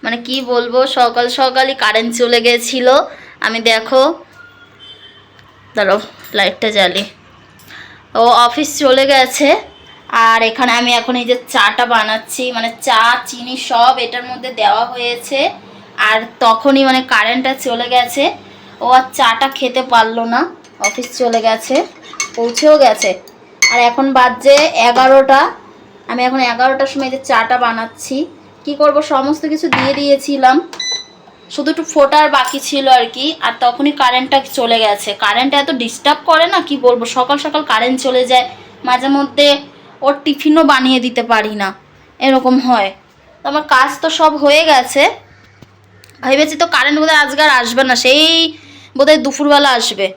মানে কি বলবো, সকাল সকালই কারেন্ট চলে গেছিল। আমি দেখো, দাঁড়াও লাইটটা জ্বালি, ও অফিস চলে গেছে। আর এখানে আমি এখন এই যে চাটা বানাচ্ছি, মানে চা চিনি সব এটার মধ্যে দেওয়া হয়েছে। আর তখনই মানে কারেন্টটা চলে গেছে, ও আর চাটা খেতে পারলো না, অফিস চলে গেছে, পৌঁছেও গেছে। আর এখন বাজে 11টা। আমি এখন 11টার সময় যে চাটা বানাচ্ছি। কি করব, সমস্ত কিছু দিয়ে দিয়েছিলাম, শুধু একটু ফোটার বাকি ছিল আর কি। আর তখনই কারেন্টটা চলে গেছে। কারেন্টটা এত ডিস্টার্ব করে না, কি বলবো, সকাল সকাল কারেন্ট চলে যায়, মাঝে মধ্যে ওর টিফিনও বানিয়ে দিতে পারি না, এরকম হয়। তো আমার কাজ তো সব হয়ে গেছে, ভেবেছি তো কারেন্ট বোধহয় আজকে আর আসবে না, সেই বোধহয় দুপুরবেলা আসবে,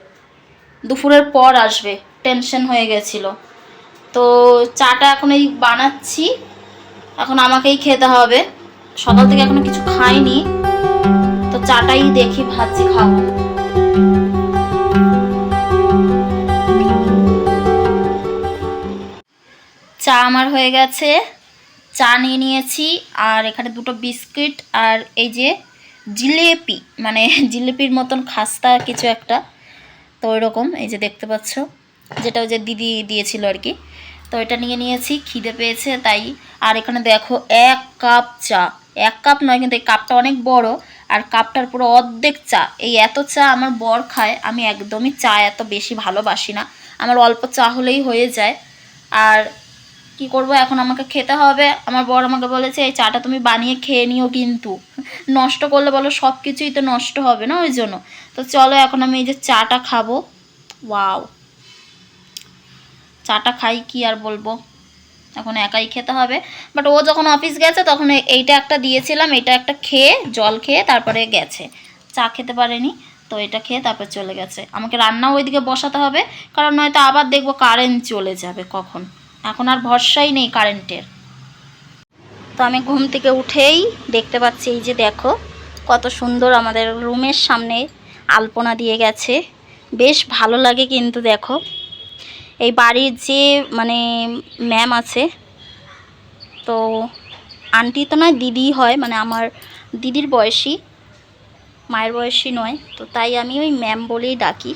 দুপুরের পর আসবে, টেনশন হয়ে গেছিল। তো চাটা এখন এই বানাচ্ছি, এখন আমাকেই খেতে হবে। সকাল থেকে এখনো কিছু খাইনি, তো চাটাই দেখি ভাবছি খাবো। চা আমার হয়ে গেছে, চা নিয়ে নিয়েছি। আর এখানে দুটো বিস্কিট আর এই যে জিলেপি, মানে জিলেপির মতন খাস্তা কিছু একটা, তো ওইরকম এই যে দেখতে পাচ্ছ, যেটা ওই যে দিদি দিয়েছিল আর কি। তো এটা নিয়ে নিয়েছি, খিদে পেয়েছে তাই। আর এখানে দেখো 1 কাপ চা, 1 কাপ নয় কিন্তু এই কাপটা অনেক বড়, আর কাপটার পুরো অর্ধেক চা। এই এত চা আমার বর খায়, আমি একদমই চা এত বেশি ভালোবাসি না, আমার অল্প চা হলেই হয়ে যায়। আর কি করব, এখন আমাকে খেতে হবে। আমার বর আমাকে বলেছে এই চাটা তুমি বানিয়ে খেয়ে নিও, কিন্তু নষ্ট করলে বলো সব কিছুই তো নষ্ট হবে না, ওই জন্য। তো চলো এখন আমি এই যে চাটা খাবো। ওয়াও, চাটা খাই, কি আর বলবো, এখন একাই খেতে হবে। বাট ও যখন অফিস গেছে তখন এইটা একটা দিয়েছিলাম, এটা একটা খেয়ে জল খেয়ে তারপরে গেছে, চা খেতে পারেনি। তো এটা খেয়ে তারপর চলে গেছে। আমাকে রান্নাও ওইদিকে বসাতে হবে, কারণ নয়তো আবার দেখবো কারেন্ট চলে যাবে কখন, এখন আর ভরসাই নেই কারেন্টের। তো আমি ঘুম থেকে উঠেই দেখতে পাচ্ছি, এই যে দেখো কত সুন্দর আমাদের রুমের সামনে আলপনা দিয়ে গেছে, বেশ ভালো লাগে। কিন্তু দেখো এই বাড়ির যে মানে ম্যাম আছে, তো আন্টি তো নয় দিদি হয়, মানে আমার দিদির বয়সী, মায়ের বয়সী নয়, তো তাই আমি ওই ম্যাম বলেই ডাকি।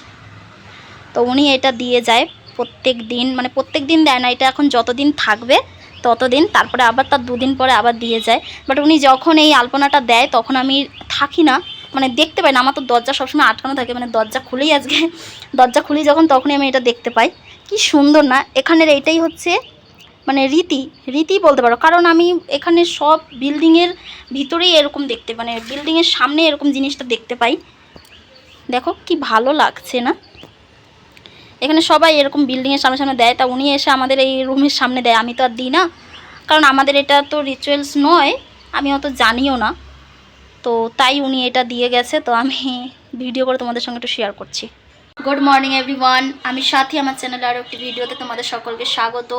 তো উনি এটা দিয়ে যায় প্রত্যেক দিন, মানে প্রত্যেক দিন দেয় না, এটা এখন যতদিন থাকবে ততদিন, তারপরে আবার তার 2 দিন পরে আবার দিয়ে যায়। বাট উনি যখন এই আলপনাটা দেয় তখন আমি থাকি না, মানে দেখতে পাই না, আমার তো দরজা সবসময় আটকানো থাকে, মানে দরজা খুলেই আজকে দরজা খুলি যখন, তখনই আমি এটা দেখতে পাই। কি সুন্দর না, এখানের এইটাই হচ্ছে মানে রীতি বলতে পারো, কারণ আমি এখানে সব বিল্ডিংয়ের ভিতরেই এরকম দেখতে, মানে বিল্ডিংয়ের সামনে এরকম জিনিসটা দেখতে পাই। দেখো কি ভালো লাগছে না, এখানে সবাই এরকম বিল্ডিংয়ের সামনে সামনে দেয়, তা উনি এসে আমাদের এই রুমের সামনে দেয়, আমি তো আর দিই না, কারণ আমাদের এটা তো রিচুয়ালস নয়, আমি অত জানিও না। তো তাই উনি এটা দিয়ে গেছে, তো আমি ভিডিও করে তোমাদের সঙ্গে একটু শেয়ার করছি। গুড মর্নিং এভরিওয়ান, আমি সাথী, আমার চ্যানেলে আরও একটি ভিডিওতে তোমাদের সকলকে স্বাগত।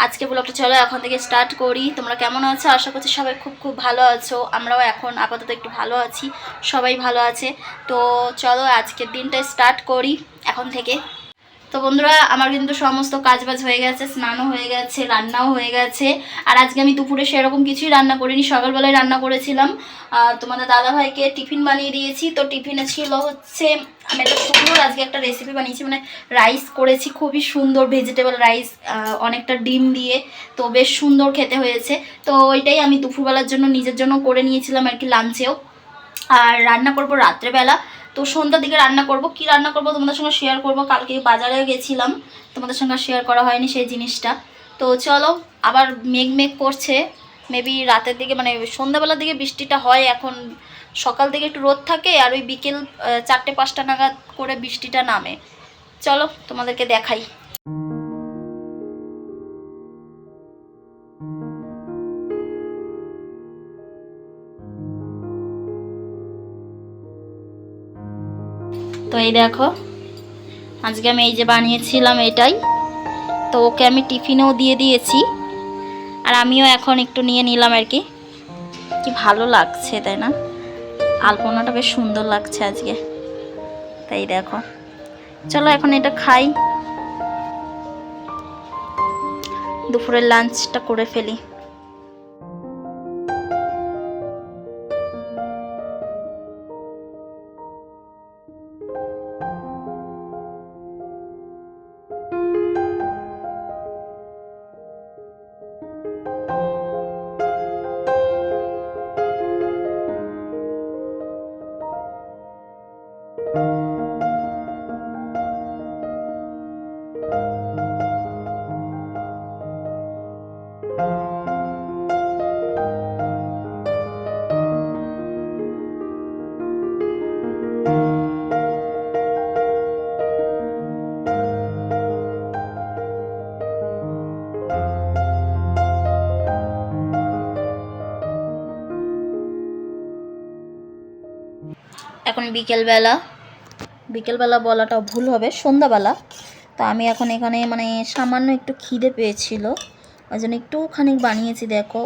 আজকে ব্লগটা চলো এখন থেকে স্টার্ট করি। তোমরা কেমন আছো? আশা করছি সবাই খুব খুব ভালো আছো, আমরাও এখন আপাতত একটু ভালো আছি, সবাই ভালো আছে। তো চলো আজকের দিনটা স্টার্ট করি এখন থেকে। তো বন্ধুরা, আমার কিন্তু সমস্ত কাজবাজ হয়ে গেছে, স্নানও হয়ে গেছে, রান্নাও হয়ে গেছে। আর আজকে আমি দুপুরে সেরকম কিছুই রান্না করিনি, সকালবেলায় রান্না করেছিলাম, তোমাদের দাদাভাইকে টিফিন বানিয়ে দিয়েছি। তো টিফিনে ছিল হচ্ছে, আমি একটা সুন্দর আজকে একটা রেসিপি বানিয়েছি, মানে রাইস করেছি, খুবই সুন্দর ভেজিটেবল রাইস, অনেকটা ডিম দিয়ে, তো বেশ সুন্দর খেতে হয়েছে। তো ওইটাই আমি দুপুরবেলার জন্য নিজের জন্য করে নিয়েছিলাম আর কি, লাঞ্চেও। আর রান্না করব রাত্রেবেলা, তো সন্ধ্যার দিকে রান্না করব। কি রান্না করব তোমাদের সঙ্গে শেয়ার করব। কালকে বাজারে গেছিলাম, তোমাদের সঙ্গে শেয়ার করা হয়নি সেই জিনিসটা। তো চলো, আবার মেঘ মেঘ করছে, মেবি রাতের দিকে মানে সন্ধ্যাবেলার দিকে বৃষ্টিটা হয়। এখন সকাল থেকে একটু রোদ থাকে, আর ওই বিকেল 4টে 5টা নাগাদ করে বৃষ্টিটা নামে। চলো তোমাদেরকে দেখাই। তো এই দেখো, আজকে আমি এই যে বানিয়েছিলাম এটাই, তো ওকে আমি টিফিনেও দিয়ে দিয়েছি, আর আমিও এখন একটু নিয়ে নিলাম আর কি। কি ভালো লাগছে তাই না, আলপনাটা বেশ সুন্দর লাগছে আজকে, তাই দেখো। চলো এখন এটা খাই, দুপুরের লাঞ্চটা করে ফেলি। এখন বিকেলবেলা বলাটা ভুল হবে, সন্ধ্যাবেলা। তো আমি এখন এখানে মানে সামান্য একটু খিদে পেয়েছিল, ওই জন্য একটুখানি বানিয়েছি। দেখো,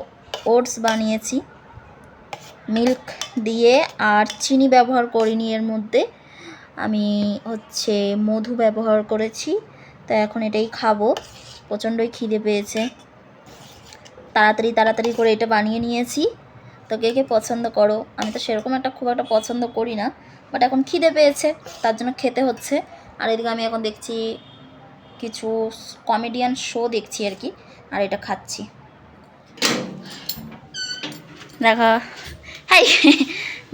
ওটস বানিয়েছি মিল্ক দিয়ে, আর চিনি ব্যবহার করিনি এর মধ্যে, আমি হচ্ছে মধু ব্যবহার করেছি। তো এখন এটাই খাবো, প্রচণ্ডই খিদে পেয়েছে। তাড়াতাড়ি করে এটা বানিয়ে নিয়েছি। তো কে কে পছন্দ করো? আমি তো সেরকম খুব একটা পছন্দ করি না, বাট এখন খিদে পেয়েছে তার জন্য খেতে হচ্ছে। আর এদিকে আমি এখন দেখছি কিছু কমেডিয়ান শো দেখছি আর কি, আর এটা খাচ্ছি। দেখো, হাই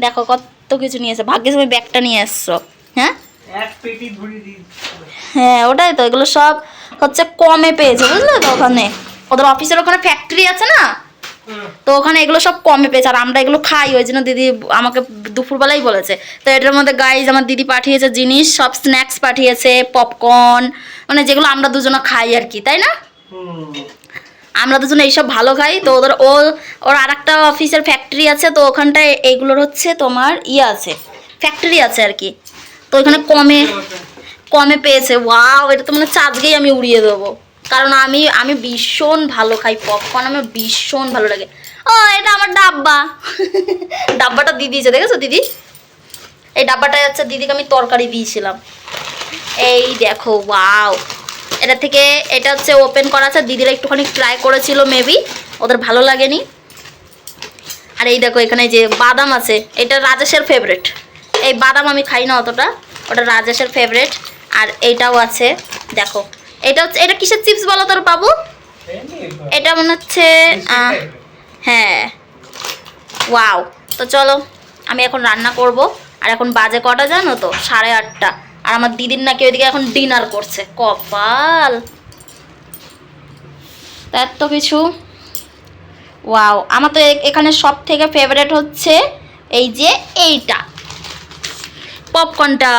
দেখো কত কিছু নিয়ে এসে, ভাগ্যে তুমি ব্যাগটা নিয়ে এসছো। হ্যাঁ হ্যাঁ, ওটাই তো, এগুলো সব হচ্ছে কমে পেয়েছে, বুঝলে তো? ওখানে ওদের অফিসের ওখানে ফ্যাক্টরি আছে না, তো ওখানে এগুলো সব কমে পেয়েছে। আর আমরা এগুলো খাই, ওই জন্য দিদি আমাকে দুপুরবেলাই বলেছে। তো এটার মধ্যে গাইজ আমার দিদি পাঠিয়েছে জিনিস, সব স্ন্যাক্স পাঠিয়েছে, পপকর্ন, মানে যেগুলো আমরা দুজনে খাই আর কি, তাই না? আমরা দুজনে এইসব ভালো খাই। তো ওর আর একটা অফিসের ফ্যাক্টরি আছে, তো ওখানটায় এইগুলোর হচ্ছে তোমার আছে, ফ্যাক্টরি আছে আর কি। তো ওইখানে কমে পেয়েছে। ওয়াও, এটা তো মানে আজকেই আমি উড়িয়ে দেবো, কারণ আমি ভীষণ ভালো খাই পপকর্ন, আমার ভীষণ ভালো লাগে। ও, এটা আমার ডাব্বাটা দিয়ে দিয়েছে, দেখেছো দিদি? এই ডাব্বাটা হচ্ছে দিদিকে আমি তরকারি দিয়েছিলাম। এই দেখো, ওয়াও, এটা হচ্ছে ওপেন করা আছে, দিদিরা একটুখানি ট্রাই করেছিল, মেবি ওদের ভালো লাগেনি। আর এই দেখো, এখানে যে বাদাম আছে, এটা রাজেশের ফেভারিট। এই বাদাম আমি খাই না অতটা, ওটা রাজেশের ফেভারিট। আর এইটাও আছে, দেখো, এটা কিসের চিপস বলো তোর বাবু? এটা মনে হচ্ছে হ্যাঁ, ওয়াও। তো চলো, আমি এখন রান্না করব। আর এখন বাজে কটা জানো তো? 8:30। আর আমার দিদির নাকি ওইদিকে এখন ডিনার করছে, কপাল। এত কিছু, ওয়াও। আমার তো এখানে সব থেকে ফেভারিট হচ্ছে এই যে এইটা, পপকর্নটা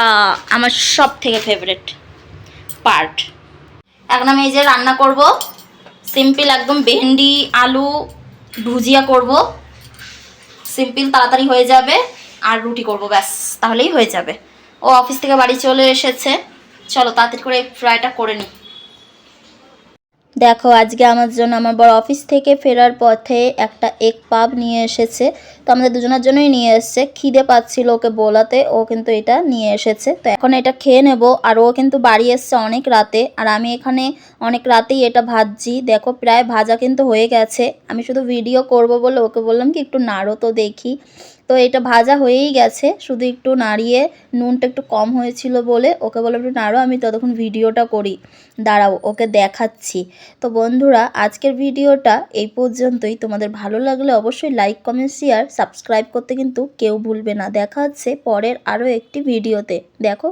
আমার সব থেকে ফেভারিট পার্ট। এখন আমি এই যে রান্না করব, সিম্পল একদম ভেন্ডি আলু ভুজিয়া করব, সিম্পল, তাড়াতাড়ি হয়ে যাবে। আর রুটি করব, ব্যাস, তাহলেই হয়ে যাবে। ও অফিস থেকে বাড়ি চলে এসেছে, চলো তাড়াতাড়ি করে এই ফ্রাইটা করে নিই। দেখো, আজকে আমার জন্য আমার বড় অফিস থেকে ফেরার পথে একটা এগ পাব নিয়ে এসেছে। তো আমাদের দুজনের জন্যই নিয়ে এসেছে, খিদে পাচ্ছিল ওকে বলাতে, ও কিন্তু এটা নিয়ে এসেছে। তো এখন এটা খেয়ে নেব। আর ও কিন্তু বাড়ি এসছে অনেক রাতে, আর আমি এখানে অনেক রাতেই এটা ভাজছি। দেখো, প্রায় ভাজা কিন্তু হয়ে গেছে। আমি শুধু ভিডিও করব বলে ওকে বললাম কি একটু নাড়ো তো দেখি। তো এটা ভাজা হয়েই গেছে, শুধু একটু নাড়িয়ে, নুনটা একটু কম হয়েছিল বলে ওকে বললাম একটু নাড়ো, আমি ততক্ষণ ভিডিওটা করি। দাঁড়াও, ওকে দেখাচ্ছি। তো বন্ধুরা, আজকের ভিডিওটা এই পর্যন্তই। তোমাদের ভালো লাগলে অবশ্যই লাইক, কমেন্ট, শেয়ার, সাবস্ক্রাইব করতে কিন্তু কেউ ভুলবে না। দেখা হচ্ছে পরের আরও একটি ভিডিওতে। দেখো।